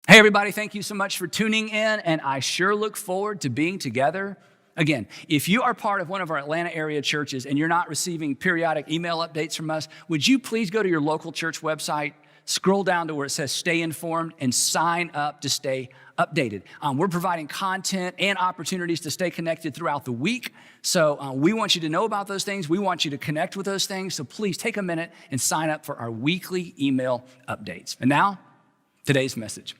Hey, everybody, thank you so much for tuning in, and I sure look forward to being together. Again, if you are part of one of our Atlanta area churches and you're not receiving periodic email updates from us, would you please go to your local church website, scroll down to where it says Stay Informed, and sign up to stay updated. We're providing content and opportunities to stay connected throughout the week. So we want you to know about those things. We want you to connect with those things. So please take a minute and sign up for our weekly email updates. And now, today's message.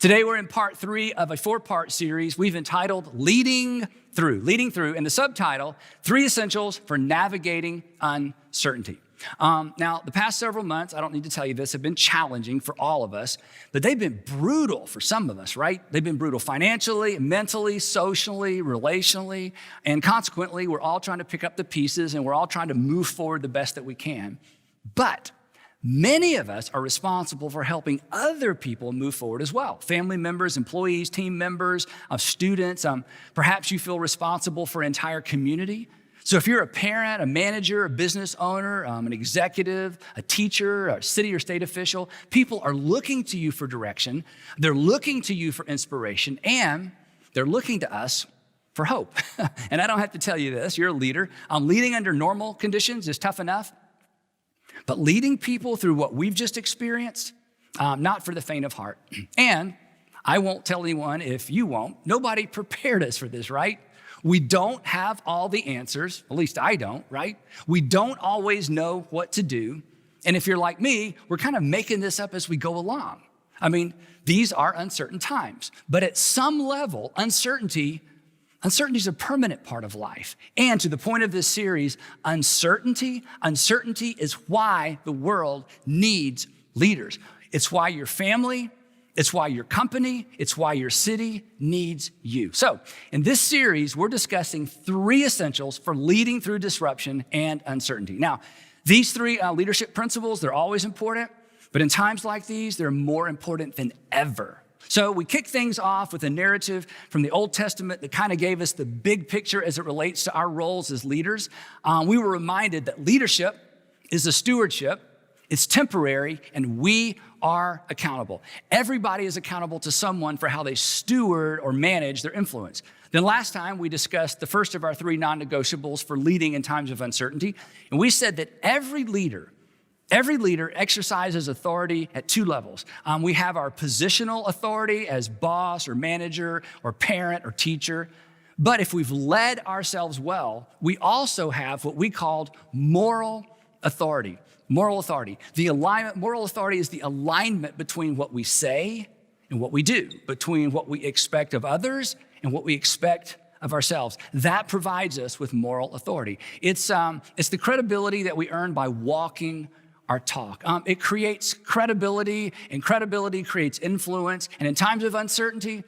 Today, we're in part 3 of a 4-part series we've entitled Leading Through, and the subtitle, 3 Essentials for Navigating Uncertainty. Now, the past several months, I don't need to tell you this, have been challenging for all of us, but they've been brutal for some of us, right? They've been brutal financially, mentally, socially, relationally, and consequently, we're all trying to pick up the pieces and we're all trying to move forward the best that we can. But many of us are responsible for helping other people move forward as well. Family members, employees, team members, students. Perhaps you feel responsible for an entire community. So if you're a parent, a manager, a business owner, an executive, a teacher, a city or state official, people are looking to you for direction. They're looking to you for inspiration, and they're looking to us for hope. And I don't have to tell you this. You're a leader. Leading under normal conditions is tough enough. But leading people through what we've just experienced, not for the faint of heart. And I won't tell anyone if you won't. Nobody prepared us for this, right? We don't have all the answers, at least I don't, right? We don't always know what to do. And if you're like me, we're kind of making this up as we go along. I mean, these are uncertain times. But at some level, uncertainty is a permanent part of life. And to the point of this series, uncertainty is why the world needs leaders. It's why your family, it's why your company, it's why your city needs you. So in this series, we're discussing 3 essentials for leading through disruption and uncertainty. Now, these 3 leadership principles, they're always important, but in times like these, they're more important than ever. So we kick things off with a narrative from the Old Testament that kind of gave us the big picture as it relates to our roles as leaders. We were reminded that leadership is a stewardship, it's temporary, and we are accountable. Everybody is accountable to someone for how they steward or manage their influence. Then last time we discussed the first of our 3 non-negotiables for leading in times of uncertainty, and we said that every leader exercises authority at 2 levels. We have our positional authority as boss or manager or parent or teacher. But if we've led ourselves well, we also have what we called moral authority. Moral authority. Moral authority is the alignment between what we say and what we do, between what we expect of others and what we expect of ourselves. That provides us with moral authority. It's the credibility that we earn by walking our talk. It creates credibility, and credibility creates influence. And in times of uncertainty,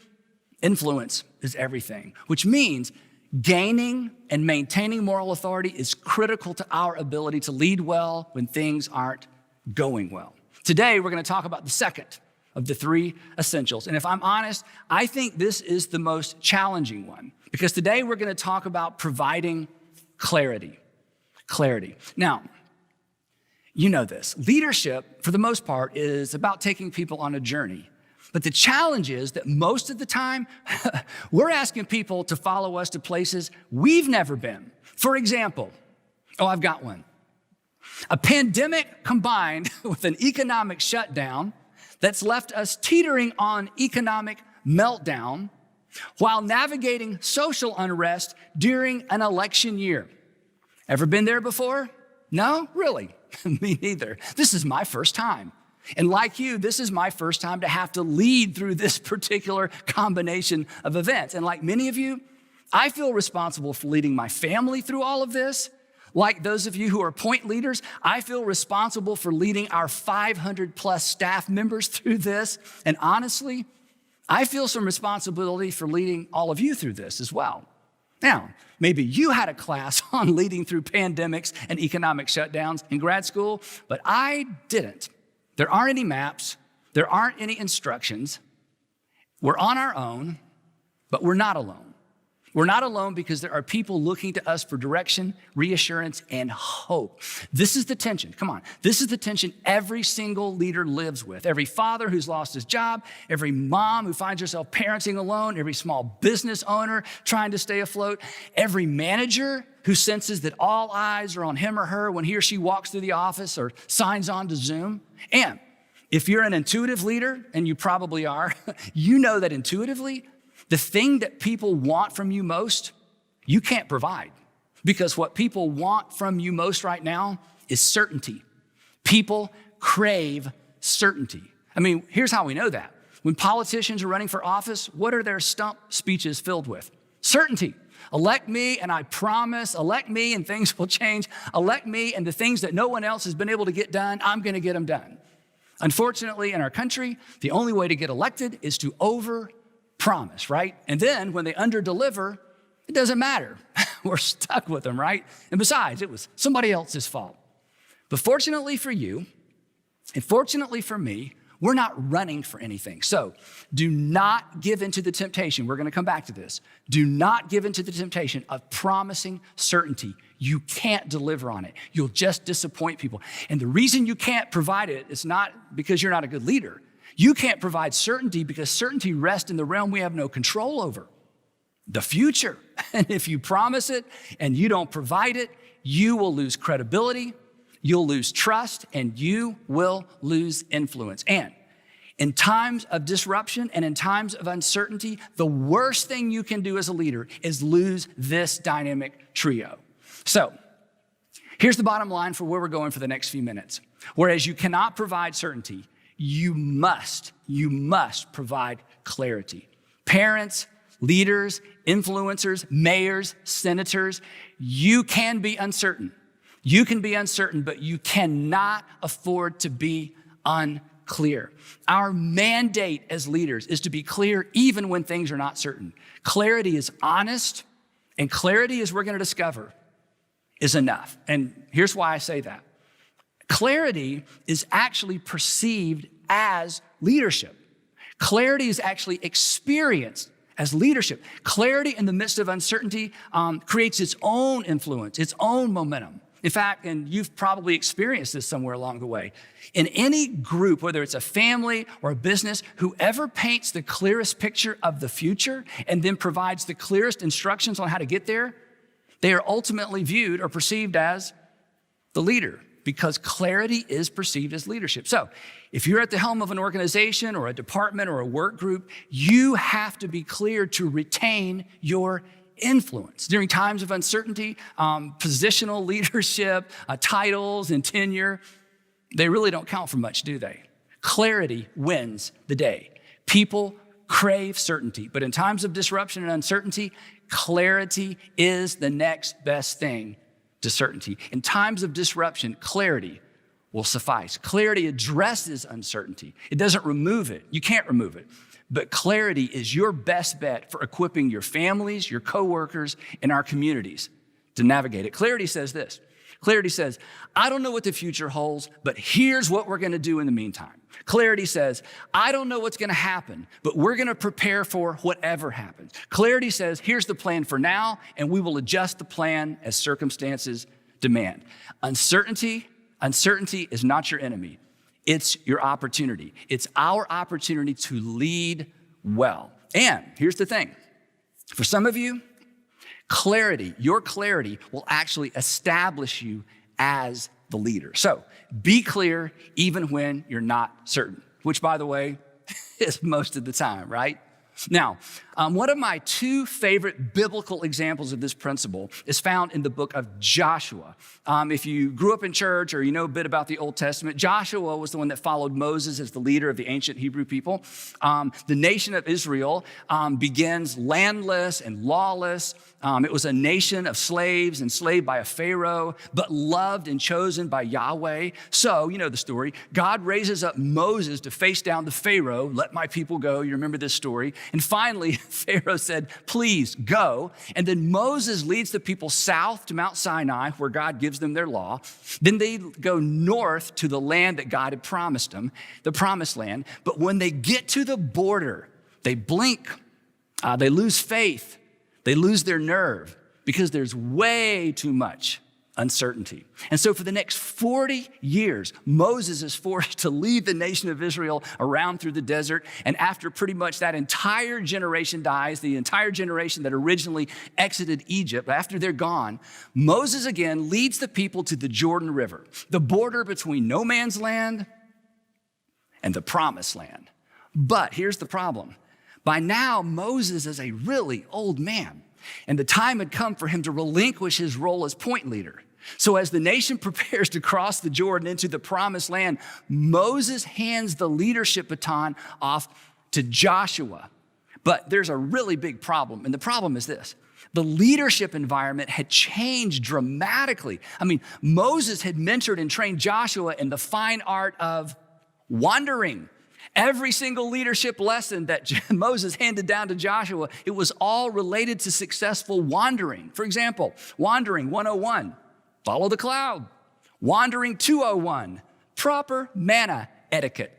influence is everything, which means gaining and maintaining moral authority is critical to our ability to lead well when things aren't going well. Today, we're going to talk about the second of the 3 essentials. And if I'm honest, I think this is the most challenging one, because today we're going to talk about providing clarity. Now, you know this. Leadership, for the most part, is about taking people on a journey. But the challenge is that most of the time, we're asking people to follow us to places we've never been. For example, I've got one. A pandemic combined with an economic shutdown that's left us teetering on economic meltdown while navigating social unrest during an election year. Ever been there before? No? Really? Me neither. This is my first time. And like you, this is my first time to have to lead through this particular combination of events. And like many of you, I feel responsible for leading my family through all of this. Like those of you who are point leaders, I feel responsible for leading our 500 plus staff members through this. And honestly, I feel some responsibility for leading all of you through this as well. Now, maybe you had a class on leading through pandemics and economic shutdowns in grad school, but I didn't. There aren't any maps. There aren't any instructions. We're on our own, but we're not alone. We're not alone because there are people looking to us for direction, reassurance, and hope. This is the tension. Come on. This is the tension every single leader lives with. Every father who's lost his job, every mom who finds herself parenting alone, every small business owner trying to stay afloat, every manager who senses that all eyes are on him or her when he or she walks through the office or signs on to Zoom. And if you're an intuitive leader, and you probably are, you know that intuitively, the thing that people want from you most, you can't provide. Because what people want from you most right now is certainty. People crave certainty. I mean, here's how we know that. When politicians are running for office, what are their stump speeches filled with? Certainty. Elect me and I promise, elect me and things will change. Elect me and the things that no one else has been able to get done, I'm gonna get them done. Unfortunately, in our country, the only way to get elected is to over-promise, right? And then when they under-deliver, it doesn't matter. We're stuck with them, right? And besides, it was somebody else's fault. But fortunately for you, and fortunately for me, we're not running for anything. So do not give into the temptation. We're gonna come back to this. Do not give into the temptation of promising certainty. You can't deliver on it. You'll just disappoint people. And the reason you can't provide it is not because you're not a good leader. You can't provide certainty because certainty rests in the realm we have no control over, the future. And if you promise it and you don't provide it, you will lose credibility, you'll lose trust, and you will lose influence. And in times of disruption and in times of uncertainty, the worst thing you can do as a leader is lose this dynamic trio. So here's the bottom line for where we're going for the next few minutes. Whereas you cannot provide certainty, you must provide clarity. Parents, leaders, influencers, mayors, senators, you can be uncertain. You can be uncertain, but you cannot afford to be unclear. Our mandate as leaders is to be clear even when things are not certain. Clarity is honest, and clarity, as we're going to discover, is enough. And here's why I say that. Clarity is actually perceived as leadership. Clarity is actually experienced as leadership. Clarity in the midst of uncertainty creates its own influence, its own momentum. In fact, and you've probably experienced this somewhere along the way, in any group, whether it's a family or a business, whoever paints the clearest picture of the future and then provides the clearest instructions on how to get there, they are ultimately viewed or perceived as the leader, because clarity is perceived as leadership. So if you're at the helm of an organization or a department or a work group, you have to be clear to retain your influence. During times of uncertainty, positional leadership, titles, and tenure, they really don't count for much, do they? Clarity wins the day. People crave certainty, but in times of disruption and uncertainty, clarity is the next best thing to certainty. In times of disruption, clarity will suffice. Clarity addresses uncertainty. It doesn't remove it. You can't remove it. But clarity is your best bet for equipping your families, your coworkers, and our communities to navigate it. Clarity says this. Clarity says, I don't know what the future holds, but here's what we're gonna do in the meantime. Clarity says, I don't know what's gonna happen, but we're gonna prepare for whatever happens. Clarity says, here's the plan for now, and we will adjust the plan as circumstances demand. Uncertainty is not your enemy. It's your opportunity. It's our opportunity to lead well. And here's the thing. For some of you, clarity, your clarity will actually establish you as the leader. So be clear even when you're not certain, which, by the way, is most of the time, right? Now, one of my two favorite biblical examples of this principle is found in the book of Joshua. If you grew up in church or you know a bit about the Old Testament, Joshua was the one that followed Moses as the leader of the ancient Hebrew people. The nation of Israel begins landless and lawless. It was a nation of slaves, enslaved by a Pharaoh, but loved and chosen by Yahweh. So, you know the story. God raises up Moses to face down the Pharaoh, let my people go. You remember this story. And finally, Pharaoh said, please go. And then Moses leads the people south to Mount Sinai, where God gives them their law. Then they go north to the land that God had promised them, the promised land. But when they get to the border, they blink, they lose faith. They lose their nerve because there's way too much uncertainty. And so for the next 40 years, Moses is forced to lead the nation of Israel around through the desert. And after pretty much that entire generation dies, the entire generation that originally exited Egypt, after they're gone, Moses again leads the people to the Jordan River, the border between no man's land and the promised land. But here's the problem. By now, Moses is a really old man, and the time had come for him to relinquish his role as point leader. So as the nation prepares to cross the Jordan into the promised land, Moses hands the leadership baton off to Joshua. But there's a really big problem, and the problem is this. The leadership environment had changed dramatically. I mean, Moses had mentored and trained Joshua in the fine art of wandering. Every single leadership lesson that Moses handed down to Joshua, it was all related to successful wandering. For example, wandering 101, follow the cloud. Wandering 201, proper manna etiquette.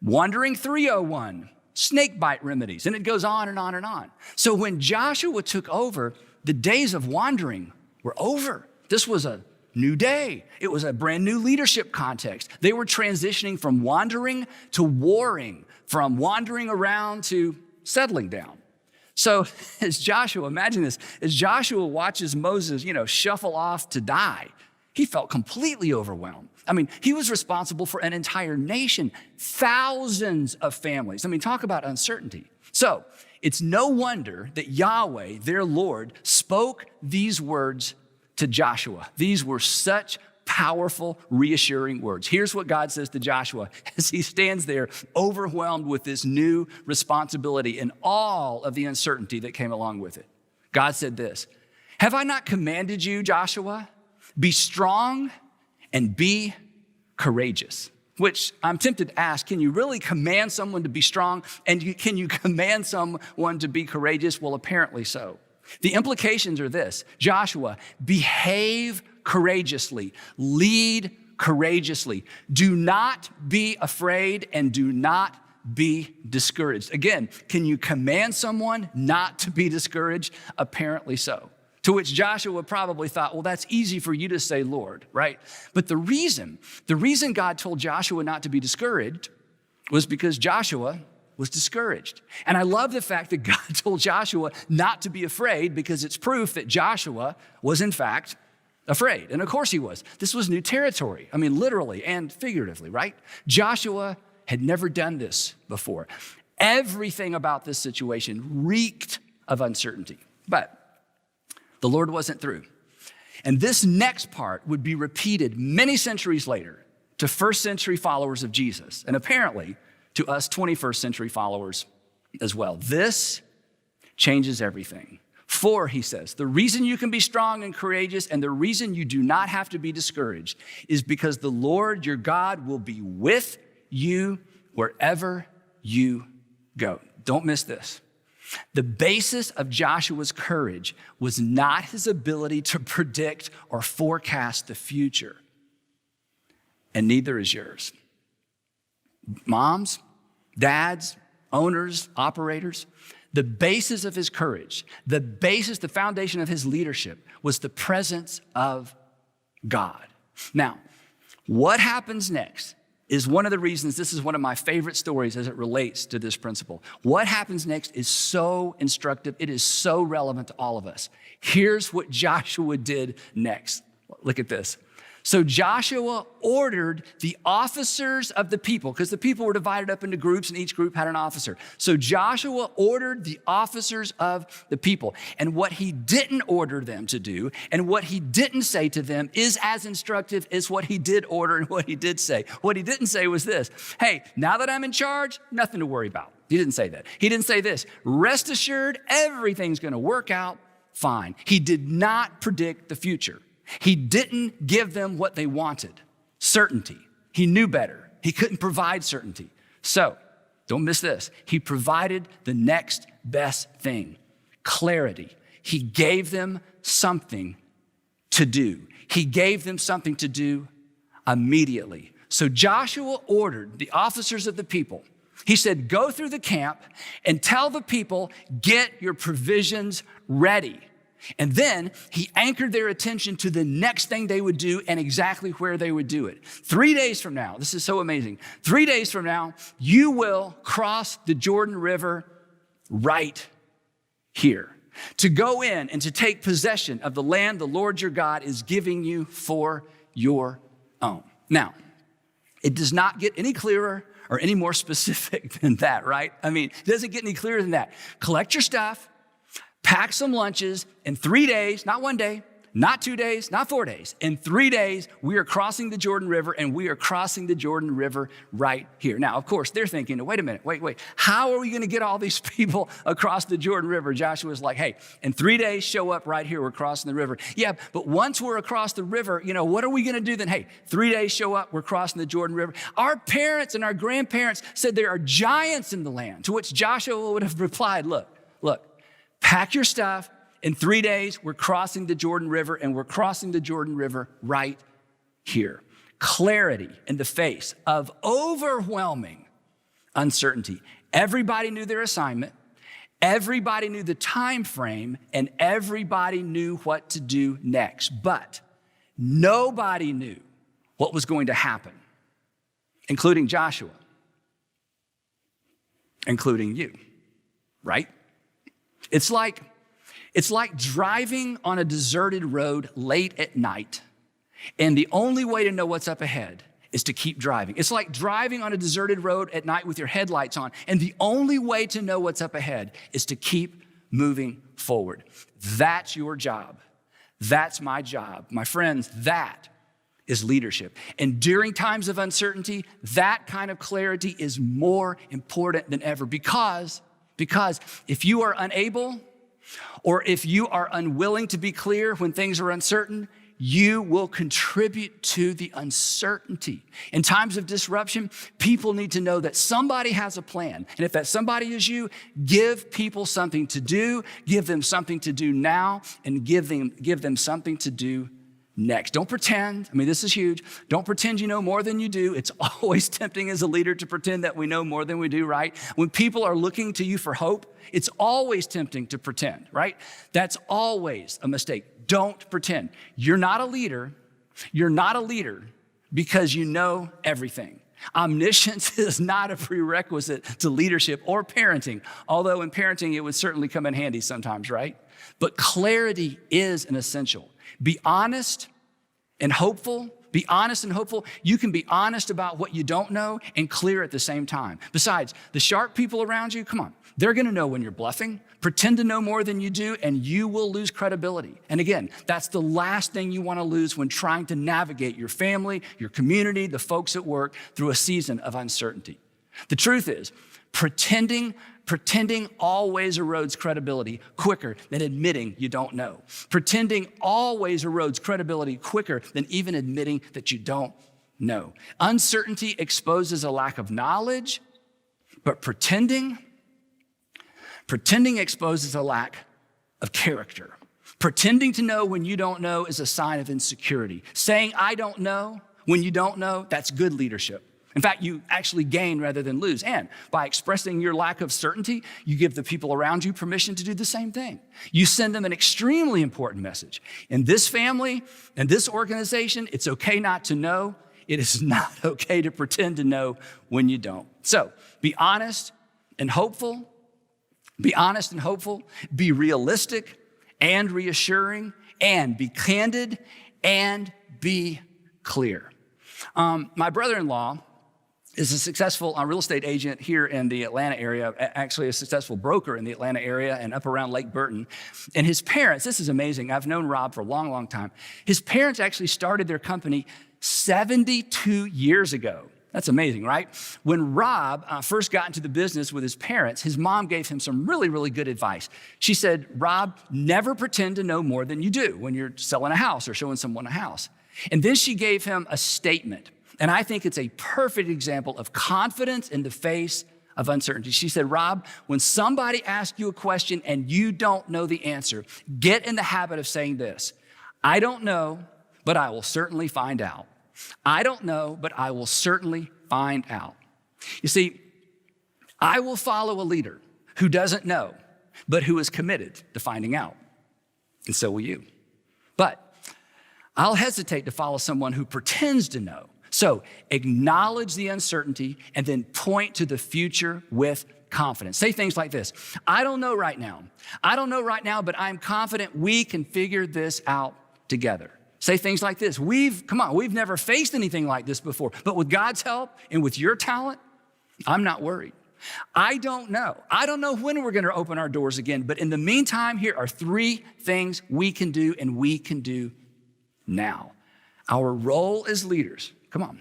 Wandering 301, snakebite remedies. And it goes on and on and on. So when Joshua took over, the days of wandering were over. This was a new day. It was a brand new leadership context. They were transitioning from wandering to warring, from wandering around to settling down. So as Joshua, imagine this, as Joshua watches Moses, shuffle off to die, he felt completely overwhelmed. I mean, he was responsible for an entire nation, thousands of families. I mean, talk about uncertainty. So it's no wonder that Yahweh, their Lord, spoke these words to Joshua. These were such powerful, reassuring words. Here's what God says to Joshua as he stands there overwhelmed with this new responsibility and all of the uncertainty that came along with it. God said this, "Have I not commanded you, Joshua? Be strong and be courageous." Which I'm tempted to ask, can you really command someone to be strong? And can you command someone to be courageous? Well, apparently so. The implications are this: Joshua, behave courageously, lead courageously. Do not be afraid and do not be discouraged. Again, can you command someone not to be discouraged? Apparently so. To which Joshua probably thought, well, that's easy for you to say, Lord, right? But the reason God told Joshua not to be discouraged was because Joshua was discouraged. And I love the fact that God told Joshua not to be afraid because it's proof that Joshua was in fact afraid. And of course he was. This was new territory. I mean, literally and figuratively, right? Joshua had never done this before. Everything about this situation reeked of uncertainty. But the Lord wasn't through. And this next part would be repeated many centuries later to first century followers of Jesus. And apparently to us 21st century followers as well. This changes everything. For, he says, the reason you can be strong and courageous and the reason you do not have to be discouraged is because the Lord your God will be with you wherever you go. Don't miss this. The basis of Joshua's courage was not his ability to predict or forecast the future. And neither is yours. Moms, dads, owners, operators, the basis of his courage, the foundation of his leadership was the presence of God. Now, what happens next is one of the reasons this is one of my favorite stories as it relates to this principle. What happens next is so instructive. It is so relevant to all of us. Here's what Joshua did next. Look at this. So Joshua ordered the officers of the people, because the people were divided up into groups and each group had an officer. So Joshua ordered the officers of the people. And what he didn't order them to do and what he didn't say to them is as instructive as what he did order and what he did say. What he didn't say was this: hey, now that I'm in charge, nothing to worry about. He didn't say that. He didn't say this: rest assured, everything's going to work out fine. He did not predict the future. He didn't give them what they wanted, certainty. He knew better. He couldn't provide certainty. So, don't miss this. He provided the next best thing, clarity. He gave them something to do. He gave them something to do immediately. So Joshua ordered the officers of the people He said, go through the camp and tell the people, get your provisions ready. And then he anchored their attention to the next thing they would do and exactly where they would do it. 3 days from now, this is so amazing. 3 days from now, you will cross the Jordan River right here to go in and to take possession of the land the Lord your God is giving you for your own. Now, it does not get any clearer or any more specific than that, right? I mean, it doesn't get any clearer than that. Collect your stuff, pack some lunches. In 3 days, not 1 day, not 2 days, not 4 days. In 3 days, we are crossing the Jordan River, and we are crossing the Jordan River right here. Now, of course, they're thinking, wait a minute, wait. How are we going to get all these people across the Jordan River? Joshua's like, hey, in 3 days, show up right here. We're crossing the river. Yeah, but once we're across the river, what are we going to do then? Hey, 3 days, show up. We're crossing the Jordan River. Our parents and our grandparents said there are giants in the land, to which Joshua would have replied, look, pack your stuff. In 3 days, we're crossing the Jordan River, and we're crossing the Jordan River right here. Clarity in the face of overwhelming uncertainty. Everybody knew their assignment. Everybody knew the time frame, and everybody knew what to do next. But nobody knew what was going to happen, including Joshua, including you, right? It's like driving on a deserted road late at night, and the only way to know what's up ahead is to keep driving. It's like driving on a deserted road at night with your headlights on, and the only way to know what's up ahead is to keep moving forward. That's your job. That's my job. My friends, that is leadership. And during times of uncertainty, that kind of clarity is more important than ever because if you are unable, or if you are unwilling to be clear when things are uncertain, you will contribute to the uncertainty. In times of disruption, people need to know that somebody has a plan. And if that somebody is you, give people something to do, give them something to do now, and give them something to do next. Don't pretend. I mean, this is huge. Don't pretend you know more than you do. It's always tempting as a leader to pretend that we know more than we do, right? When people are looking to you for hope, it's always tempting to pretend, right? That's always a mistake. Don't pretend. You're not a leader. You're not a leader because you know everything. Omniscience is not a prerequisite to leadership or parenting, although in parenting, it would certainly come in handy sometimes, right? But clarity is an essential. Be honest and hopeful. Be honest and hopeful. You can be honest about what you don't know and clear at the same time. Besides, the sharp people around you, come on, they're going to know when you're bluffing. Pretend to know more than you do, and you will lose credibility. And again, that's the last thing you want to lose when trying to navigate your family, your community, the folks at work through a season of uncertainty. The truth is, pretending always erodes credibility quicker than admitting you don't know. Pretending always erodes credibility quicker than even admitting that you don't know. Uncertainty exposes a lack of knowledge, but pretending exposes a lack of character. Pretending to know when you don't know is a sign of insecurity. Saying I don't know when you don't know, that's good leadership. In fact, you actually gain rather than lose. And by expressing your lack of certainty, you give the people around you permission to do the same thing. You send them an extremely important message. In this family and this organization, it's okay not to know. It is not okay to pretend to know when you don't. So be honest and hopeful. Be honest and hopeful. Be realistic and reassuring. And be candid and be clear. My brother-in-law is a successful real estate agent here in the Atlanta area, actually a successful broker in the Atlanta area and up around Lake Burton. And his parents, this is amazing. I've known Rob for a long, long time. His parents actually started their company 72 years ago. That's amazing, right? When Rob first got into the business with his parents, his mom gave him some really, really good advice. She said, Rob, never pretend to know more than you do when you're selling a house or showing someone a house. And then she gave him a statement. And I think it's a perfect example of confidence in the face of uncertainty. She said, Rob, when somebody asks you a question and you don't know the answer, get in the habit of saying this: I don't know, but I will certainly find out. I don't know, but I will certainly find out. You see, I will follow a leader who doesn't know, but who is committed to finding out. And so will you. But I'll hesitate to follow someone who pretends to know. So acknowledge the uncertainty and then point to the future with confidence. Say things like this: I don't know right now. I don't know right now, but I'm confident we can figure this out together. Say things like this: we've never faced anything like this before, but with God's help and with your talent, I'm not worried. I don't know. I don't know when we're going to open our doors again, but in the meantime, here are 3 things we can do, and we can do now. Our role as leaders,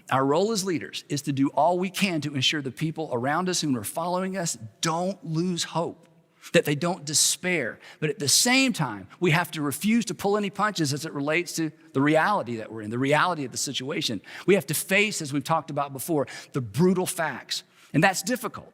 our role as leaders is to do all we can to ensure the people around us who are following us don't lose hope, that they don't despair. But at the same time, we have to refuse to pull any punches as it relates to the reality that we're in, the reality of the situation. We have to face, as we've talked about before, the brutal facts. And that's difficult.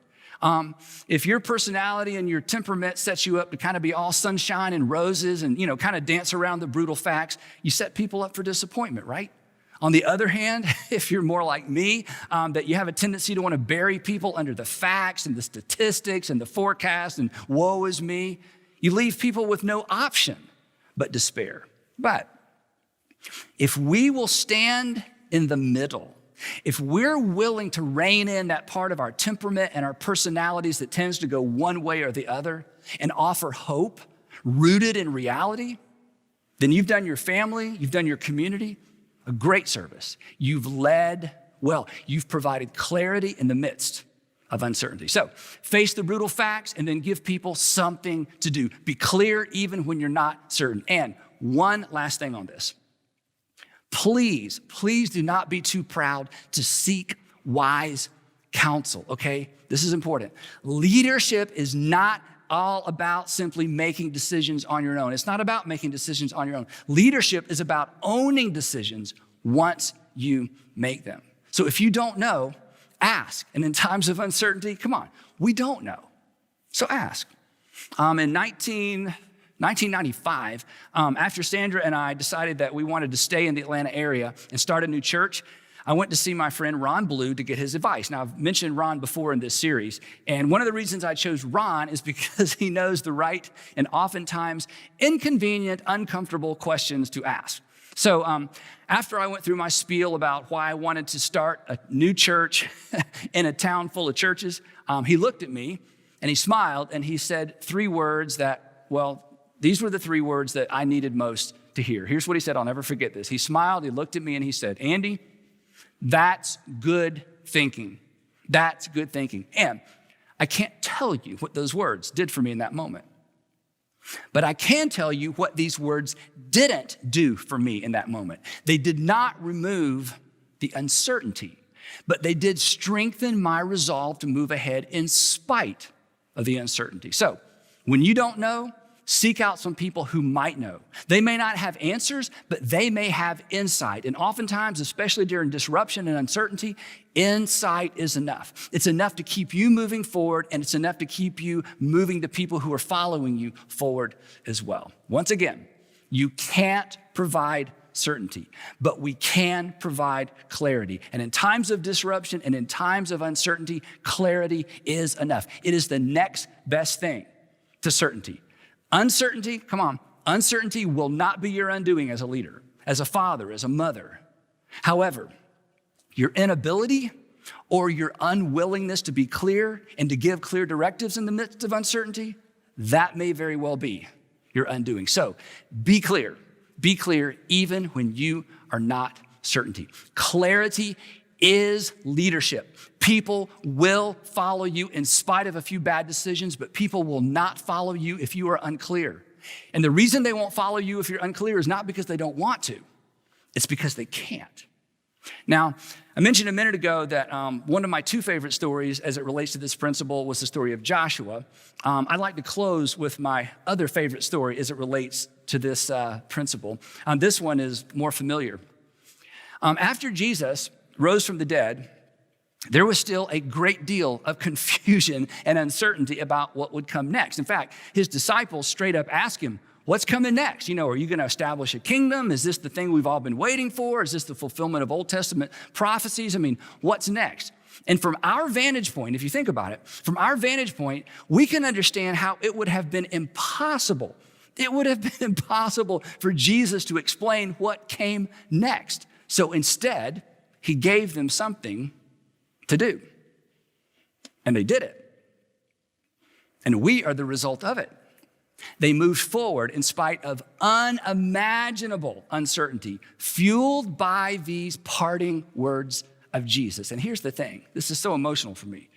If your personality and your temperament sets you up to kind of be all sunshine and roses and, kind of dance around the brutal facts, you set people up for disappointment, right? On the other hand, if you're more like me, that you have a tendency to want to bury people under the facts and the statistics and the forecast and woe is me, you leave people with no option but despair. But if we will stand in the middle, if we're willing to rein in that part of our temperament and our personalities that tends to go one way or the other and offer hope rooted in reality, then you've done your family, you've done your community a great service. You've led well. You've provided clarity in the midst of uncertainty. So face the brutal facts and then give people something to do. Be clear even when you're not certain. And one last thing on this. Please do not be too proud to seek wise counsel, okay? This is important. Leadership is not all about simply making decisions on your own. It's not about making decisions on your own. Leadership is about owning decisions once you make them. So if you don't know, ask. And in times of uncertainty, we don't know. So ask. In 1995, after Sandra and I decided that we wanted to stay in the Atlanta area and start a new church, I went to see my friend Ron Blue to get his advice. Now, I've mentioned Ron before in this series, and one of the reasons I chose Ron is because he knows the right and oftentimes inconvenient, uncomfortable questions to ask. So after I went through my spiel about why I wanted to start a new church in a town full of churches, he looked at me and he smiled and he said 3 words that, these were the 3 words that I needed most to hear. Here's what he said. I'll never forget this. He smiled, he looked at me and he said, "Andy, that's good thinking. That's good thinking." And I can't tell you what those words did for me in that moment. But I can tell you what these words didn't do for me in that moment. They did not remove the uncertainty, but they did strengthen my resolve to move ahead in spite of the uncertainty. So when you don't know, seek out some people who might know. They may not have answers, but they may have insight. And oftentimes, especially during disruption and uncertainty, insight is enough. It's enough to keep you moving forward, and it's enough to keep you moving the people who are following you forward as well. Once again, you can't provide certainty, but we can provide clarity. And in times of disruption and in times of uncertainty, clarity is enough. It is the next best thing to certainty. Uncertainty, uncertainty will not be your undoing as a leader, as a father, as a mother. However, your inability or your unwillingness to be clear and to give clear directives in the midst of uncertainty, that may very well be your undoing. So be clear even when you are not certainty. Clarity is leadership. People will follow you in spite of a few bad decisions, but people will not follow you if you are unclear. And the reason they won't follow you if you're unclear is not because they don't want to. It's because they can't. Now, I mentioned a minute ago that one of my 2 favorite stories as it relates to this principle was the story of Joshua. I'd like to close with my other favorite story as it relates to this principle. This one is more familiar. After Jesus rose from the dead, there was still a great deal of confusion and uncertainty about what would come next. In fact, his disciples straight up asked him, "What's coming next? Are you going to establish a kingdom? Is this the thing we've all been waiting for? Is this the fulfillment of Old Testament prophecies? What's next?" And from our vantage point, if you think about it, from our vantage point, we can understand how it would have been impossible. It would have been impossible for Jesus to explain what came next. So instead, he gave them something to do. And they did it. And we are the result of it. They moved forward in spite of unimaginable uncertainty, fueled by these parting words of Jesus. And here's the thing. This is so emotional for me.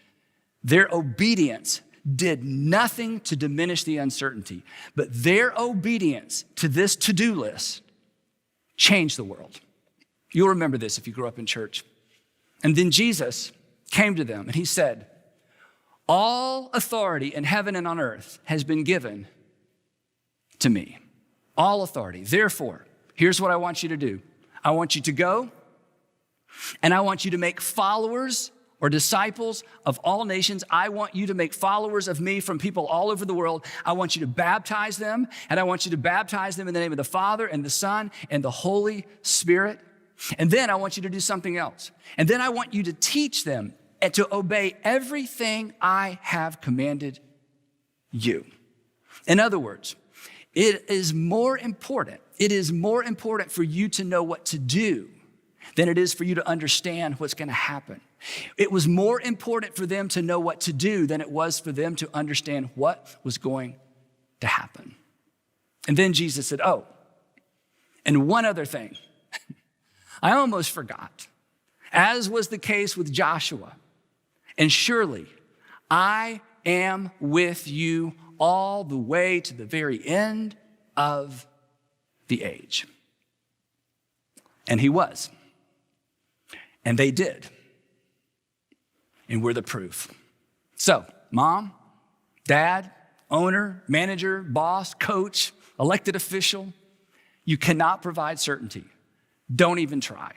Their obedience did nothing to diminish the uncertainty, but their obedience to this to-do list changed the world. You'll remember this if you grew up in church. And then Jesus came to them and he said, all authority in heaven and on earth has been given to me. All authority. Therefore, here's what I want you to do. I want you to go and I want you to make followers or disciples of all nations. I want you to make followers of me from people all over the world. I want you to baptize them, and I want you to baptize them in the name of the Father and the Son and the Holy Spirit. And then I want you to do something else. And then I want you to teach them and to obey everything I have commanded you. In other words, it is more important for you to know what to do than it is for you to understand what's going to happen. It was more important for them to know what to do than it was for them to understand what was going to happen. And then Jesus said, oh, and one other thing. I almost forgot, as was the case with Joshua. And surely I am with you all the way to the very end of the age. And he was. And they did. And we're the proof. So, mom, dad, owner, manager, boss, coach, elected official, you cannot provide certainty. Don't even try.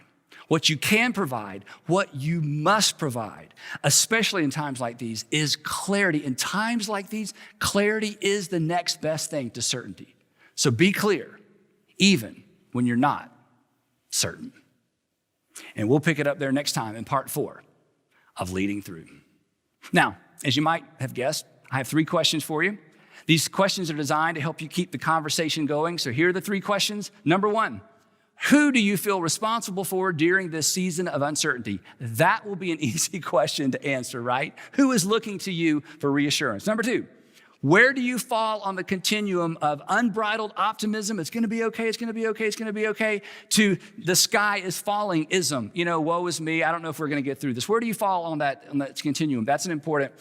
What you can provide, what you must provide, especially in times like these, is clarity. In times like these, clarity is the next best thing to certainty. So be clear, even when you're not certain. And we'll pick it up there next time in part 4 of Leading Through. Now, as you might have guessed, I have 3 questions for you. These questions are designed to help you keep the conversation going. So here are the 3 questions. Number 1, who do you feel responsible for during this season of uncertainty? That will be an easy question to answer, right? Who is looking to you for reassurance? Number 2, where do you fall on the continuum of unbridled optimism? It's going to be okay, it's going to be okay, it's going to be okay, to the sky is falling-ism. You know, woe is me, I don't know if we're going to get through this. Where do you fall on that continuum? That's an important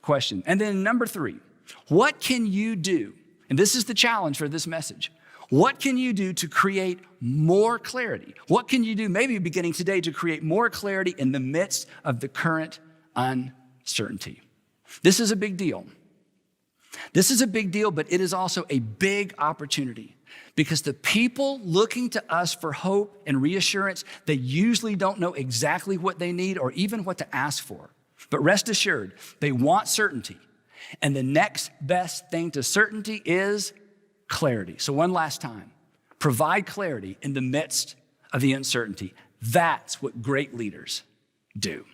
question. And then number 3, what can you do? And this is the challenge for this message. What can you do to create more clarity? What can you do, maybe beginning today, to create more clarity in the midst of the current uncertainty? This is a big deal. This is a big deal, but it is also a big opportunity because the people looking to us for hope and reassurance, they usually don't know exactly what they need or even what to ask for. But rest assured, they want certainty. And the next best thing to certainty is clarity. So one last time, provide clarity in the midst of the uncertainty. That's what great leaders do.